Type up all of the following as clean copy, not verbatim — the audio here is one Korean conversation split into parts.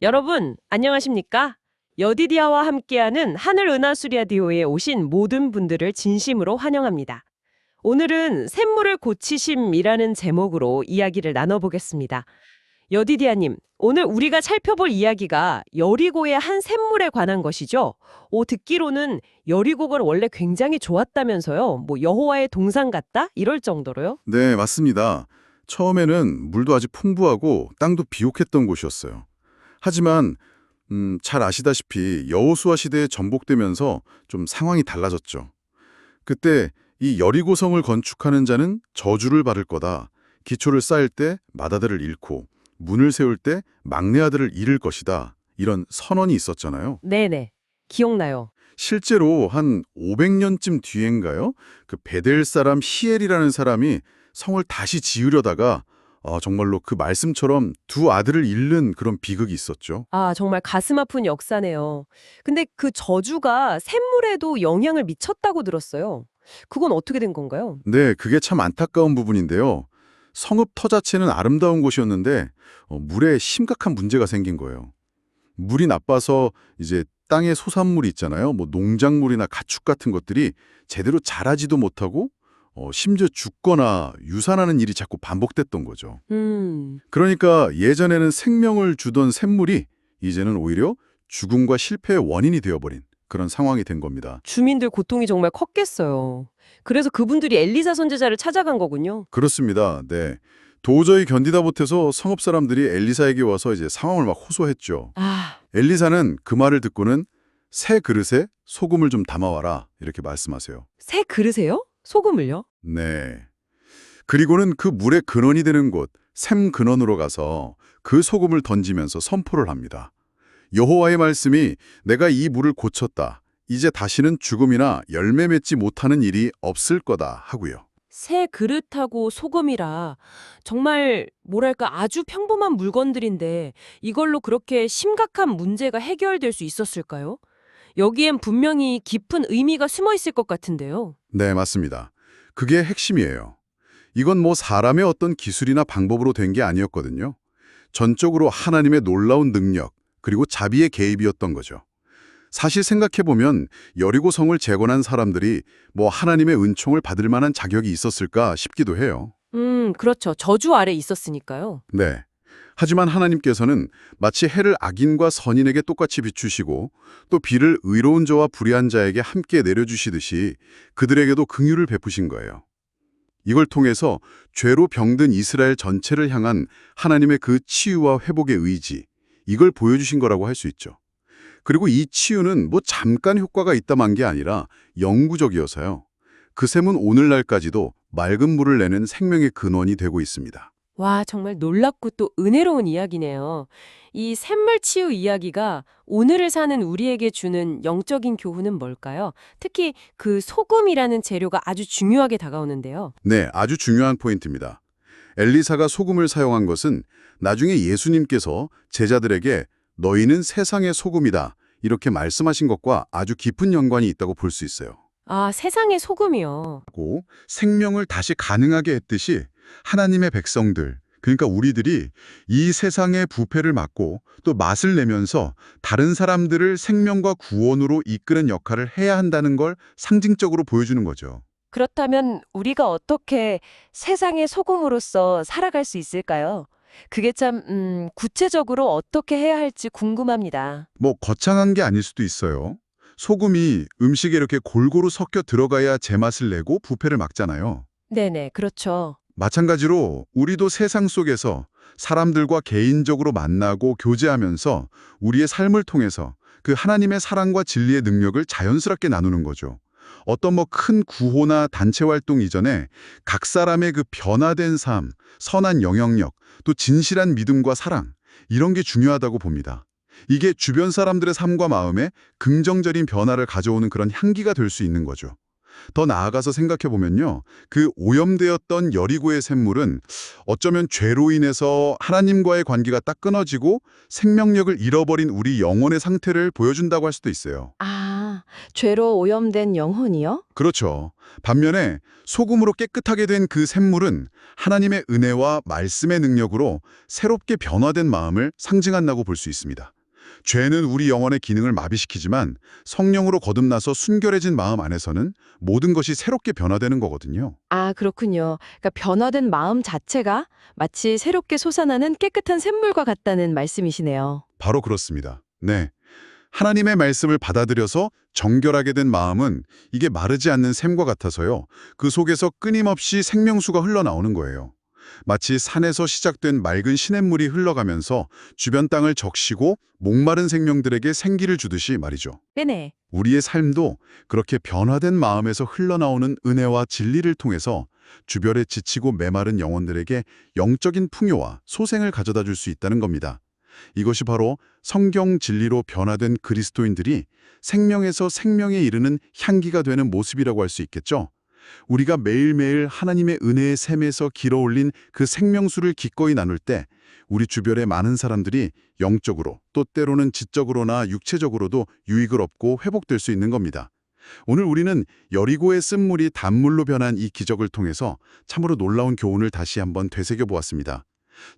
여러분, 안녕하십니까? 여디디아와 함께하는 하늘 은하수 라디오에 오신 모든 분들을 진심으로 환영합니다. 오늘은 샘물을 고치심이라는 제목으로 이야기를 나눠보겠습니다. 여디디아님, 오늘 우리가 살펴볼 이야기가 여리고의 한 샘물에 관한 것이죠? 듣기로는 여리고가 원래 굉장히 좋았다면서요? 여호와의 동산 같다? 이럴 정도로요? 네, 맞습니다. 처음에는 물도 아주 풍부하고 땅도 비옥했던 곳이었어요. 하지만 잘 아시다시피 여호수아 시대에 전복되면서 좀 상황이 달라졌죠. 그때 이 여리고성을 건축하는 자는 저주를 받을 거다. 기초를 쌓을 때 맏아들을 잃고 문을 세울 때 막내 아들을 잃을 것이다. 이런 선언이 있었잖아요. 네네, 기억나요. 실제로 한 500년쯤 뒤엔가요? 그 베델 사람 히엘이라는 사람이 성을 다시 지으려다가 정말로 그 말씀처럼 두 아들을 잃는 그런 비극이 있었죠. 정말 가슴 아픈 역사네요. 근데 그 저주가 샘물에도 영향을 미쳤다고 들었어요. 그건 어떻게 된 건가요? 네, 그게 참 안타까운 부분인데요. 성읍터 자체는 아름다운 곳이었는데 물에 심각한 문제가 생긴 거예요. 물이 나빠서 이제 땅에 소산물이 있잖아요. 농작물이나 가축 같은 것들이 제대로 자라지도 못하고 심지어 죽거나 유산하는 일이 자꾸 반복됐던 거죠. 음, 그러니까 예전에는 생명을 주던 샘물이 이제는 오히려 죽음과 실패의 원인이 되어버린 그런 상황이 된 겁니다. 주민들 고통이 정말 컸겠어요. 그래서 그분들이 엘리사 선지자를 찾아간 거군요. 그렇습니다. 네. 도저히 견디다 못해서 성읍 사람들이 엘리사에게 와서 이제 상황을 막 호소했죠. 엘리사는 그 말을 듣고는 새 그릇에 소금을 좀 담아와라 이렇게 말씀하세요. 새 그릇에요? 소금을요? 네. 그리고는 그 물의 근원이 되는 곳 샘 근원으로 가서 그 소금을 던지면서 선포를 합니다. 여호와의 말씀이 내가 이 물을 고쳤다. 이제 다시는 죽음이나 열매 맺지 못하는 일이 없을 거다 하고요. 새 그릇하고 소금이라 정말 뭐랄까 아주 평범한 물건들인데 이걸로 그렇게 심각한 문제가 해결될 수 있었을까요? 여기엔 분명히 깊은 의미가 숨어 있을 것 같은데요. 네, 맞습니다. 그게 핵심이에요. 이건 사람의 어떤 기술이나 방법으로 된 게 아니었거든요. 전적으로 하나님의 놀라운 능력, 그리고 자비의 개입이었던 거죠. 사실 생각해보면 여리고성을 재건한 사람들이 하나님의 은총을 받을 만한 자격이 있었을까 싶기도 해요. 그렇죠. 저주 아래 있었으니까요. 네. 하지만 하나님께서는 마치 해를 악인과 선인에게 똑같이 비추시고 또 비를 의로운 자와 불의한 자에게 함께 내려주시듯이 그들에게도 긍휼을 베푸신 거예요. 이걸 통해서 죄로 병든 이스라엘 전체를 향한 하나님의 그 치유와 회복의 의지, 이걸 보여주신 거라고 할 수 있죠. 그리고 이 치유는 잠깐 효과가 있다만 게 아니라 영구적이어서요. 그 샘은 오늘날까지도 맑은 물을 내는 생명의 근원이 되고 있습니다. 와, 정말 놀랍고 또 은혜로운 이야기네요. 이 샘물 치유 이야기가 오늘을 사는 우리에게 주는 영적인 교훈은 뭘까요? 특히 그 소금이라는 재료가 아주 중요하게 다가오는데요. 네, 아주 중요한 포인트입니다. 엘리사가 소금을 사용한 것은 나중에 예수님께서 제자들에게 너희는 세상의 소금이다 이렇게 말씀하신 것과 아주 깊은 연관이 있다고 볼 수 있어요. 세상의 소금이요. 하고 생명을 다시 가능하게 했듯이 하나님의 백성들, 그러니까 우리들이 이 세상의 부패를 막고 또 맛을 내면서 다른 사람들을 생명과 구원으로 이끄는 역할을 해야 한다는 걸 상징적으로 보여주는 거죠. 그렇다면 우리가 어떻게 세상의 소금으로서 살아갈 수 있을까요? 그게 참, 구체적으로 어떻게 해야 할지 궁금합니다. 거창한 게 아닐 수도 있어요. 소금이 음식에 이렇게 골고루 섞여 들어가야 제맛을 내고 부패를 막잖아요. 네네, 그렇죠. 마찬가지로 우리도 세상 속에서 사람들과 개인적으로 만나고 교제하면서 우리의 삶을 통해서 그 하나님의 사랑과 진리의 능력을 자연스럽게 나누는 거죠. 어떤 큰 구호나 단체 활동 이전에 각 사람의 그 변화된 삶, 선한 영향력, 또 진실한 믿음과 사랑, 이런 게 중요하다고 봅니다. 이게 주변 사람들의 삶과 마음에 긍정적인 변화를 가져오는 그런 향기가 될 수 있는 거죠. 더 나아가서 생각해보면요. 그 오염되었던 여리고의 샘물은 어쩌면 죄로 인해서 하나님과의 관계가 딱 끊어지고 생명력을 잃어버린 우리 영혼의 상태를 보여준다고 할 수도 있어요. 죄로 오염된 영혼이요? 그렇죠. 반면에 소금으로 깨끗하게 된 그 샘물은 하나님의 은혜와 말씀의 능력으로 새롭게 변화된 마음을 상징한다고 볼 수 있습니다. 죄는 우리 영혼의 기능을 마비시키지만 성령으로 거듭나서 순결해진 마음 안에서는 모든 것이 새롭게 변화되는 거거든요. 아, 그렇군요. 그러니까 변화된 마음 자체가 마치 새롭게 솟아나는 깨끗한 샘물과 같다는 말씀이시네요. 바로 그렇습니다. 네. 하나님의 말씀을 받아들여서 정결하게 된 마음은 이게 마르지 않는 샘과 같아서요. 그 속에서 끊임없이 생명수가 흘러나오는 거예요. 마치 산에서 시작된 맑은 시냇물이 흘러가면서 주변 땅을 적시고 목마른 생명들에게 생기를 주듯이 말이죠. 네네. 우리의 삶도 그렇게 변화된 마음에서 흘러나오는 은혜와 진리를 통해서 주변에 지치고 메마른 영혼들에게 영적인 풍요와 소생을 가져다 줄 수 있다는 겁니다. 이것이 바로 성경 진리로 변화된 그리스도인들이 생명에서 생명에 이르는 향기가 되는 모습이라고 할 수 있겠죠. 우리가 매일매일 하나님의 은혜의 샘에서 길어올린 그 생명수를 기꺼이 나눌 때 우리 주변의 많은 사람들이 영적으로 또 때로는 지적으로나 육체적으로도 유익을 얻고 회복될 수 있는 겁니다. 오늘 우리는 여리고의 쓴물이 단물로 변한 이 기적을 통해서 참으로 놀라운 교훈을 다시 한번 되새겨 보았습니다.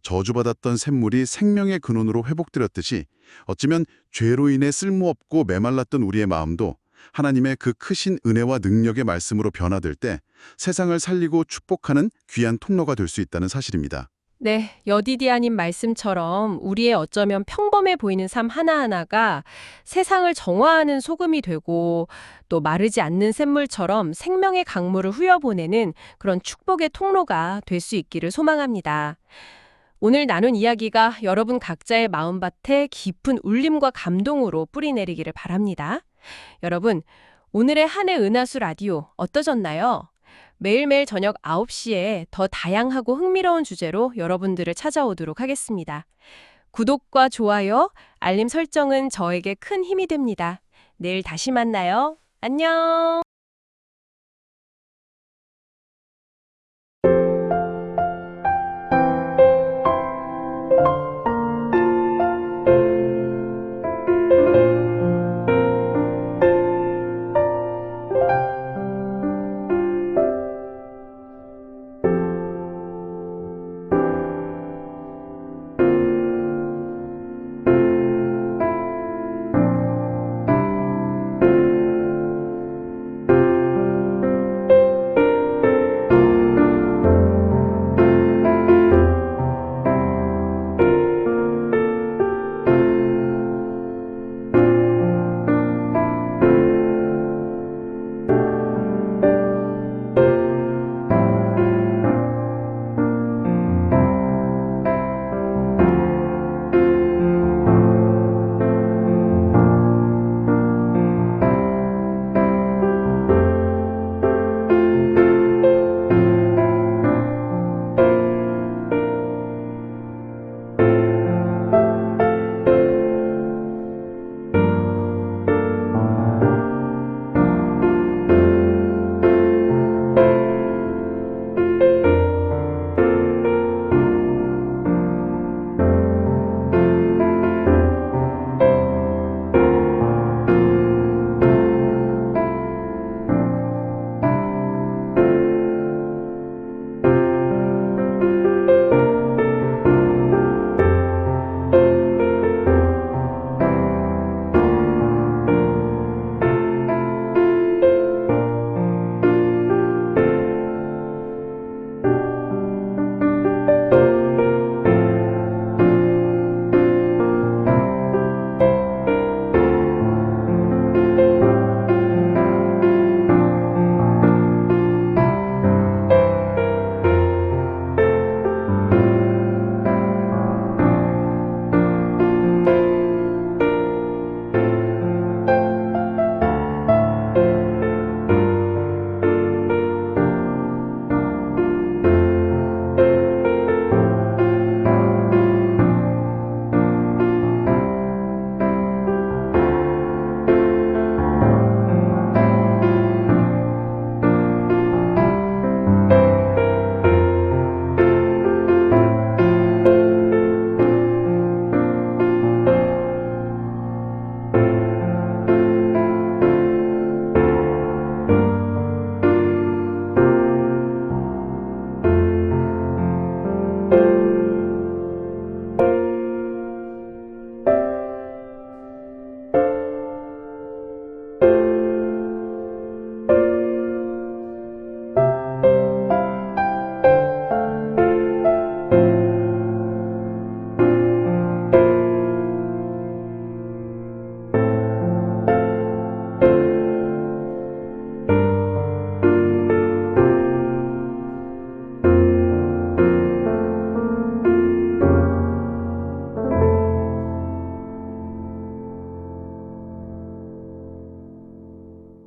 저주받았던 샘물이 생명의 근원으로 회복되었듯이 어쩌면 죄로 인해 쓸모없고 메말랐던 우리의 마음도 하나님의 그 크신 은혜와 능력의 말씀으로 변화될 때 세상을 살리고 축복하는 귀한 통로가 될 수 있다는 사실입니다. 네, 여디디아님 말씀처럼 우리의 어쩌면 평범해 보이는 삶 하나하나가 세상을 정화하는 소금이 되고 또 마르지 않는 샘물처럼 생명의 강물을 후려보내는 그런 축복의 통로가 될 수 있기를 소망합니다. 오늘 나눈 이야기가 여러분 각자의 마음밭에 깊은 울림과 감동으로 뿌리내리기를 바랍니다. 여러분, 오늘의 한해 은하수 라디오 어떠셨나요? 매일매일 저녁 9시에 더 다양하고 흥미로운 주제로 여러분들을 찾아오도록 하겠습니다. 구독과 좋아요, 알림 설정은 저에게 큰 힘이 됩니다. 내일 다시 만나요. 안녕!